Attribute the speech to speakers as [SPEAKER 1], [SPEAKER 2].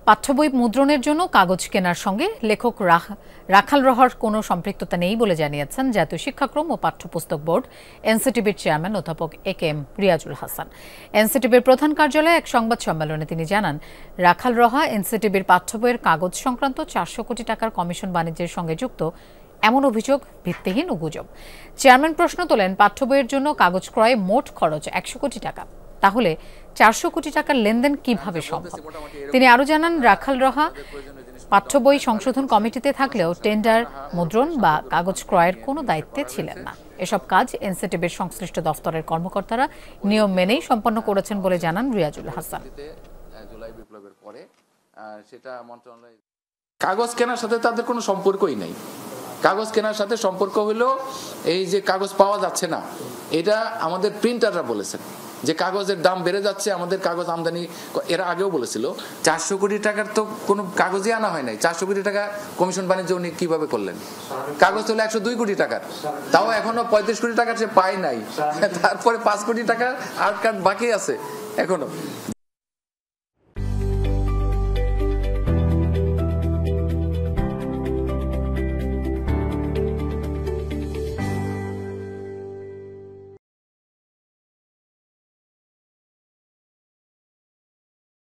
[SPEAKER 1] পাঠ্য বই মুদ্রণের জন্য কাগজ কেনার সঙ্গে লেখক রাখাল রহার কোনো সম্পৃক্ততা নেই বলে জানিয়েছেন জাতীয় শিক্ষাক্রম ও পাঠ্যপুস্তক বোর্ড এনসিটিবির চেয়ারম্যান অধ্যাপক এ.কে.এম. রিয়াজুল হাসান। এনসিটিবির প্রধান কার্যালয়ে এক সংবাদ সম্মেলনে তিনি জানান, রাখাল রহা এনসিটিবির পাঠ্য বইয়ের কাগজ সংক্রান্ত 400 কোটি টাকার কমিশন বাণিজ্যের সঙ্গে যুক্ত এমন অভিযোগ ভিত্তিহীন ও গুজব। চেয়ারম্যান প্রশ্ন তোলেন, পাঠ্য বইয়ের জন্য কাগজ ক্রয়ে মোট খরচ 100 কোটি টাকা, তাহলে 400 কোটি টাকার লেনদেন কিভাবে সম্ভব? তিনি আরও জানান, রাখাল রহা পাঠ্য বই সংশোধন কমিটিতে থাকলেও টেন্ডার, মুদ্রণ বা কাগজ ক্রয়ের কোনো দায়িত্বে ছিলেন না। এসব কাজ এনসিটিবির সংশ্লিষ্ট দফতরের কর্মকর্তারা নিয়ম মেনেই সম্পন্ন করেছেন বলে জানান রিয়াজুল হাসান।
[SPEAKER 2] কাগজ কেনার সাথে তাদের কোনো সম্পর্কই নেই। কাগজ কেনার সাথে সম্পর্ক হলো এই যে কাগজ পাওয়া যাচ্ছে না, এটা আমাদের প্রিন্টাররা বলেছেন যে কাগজের দাম বেড়ে যাচ্ছে, আমাদের কাগজ আমদানি এরা আগেও বলেছিল। 400 কোটি টাকার তো কোনো কাগজই আনা হয় নাই। 400 কোটি টাকা কমিশন বাণিজ্য উনি কিভাবে করলেন? কাগজ হলো 102 কোটি টাকার, তাও এখনো 35 কোটি টাকা সে পায় নাই। তারপরে 5 কোটি টাকা আর্ট কার্ড বাকি আছে এখনো।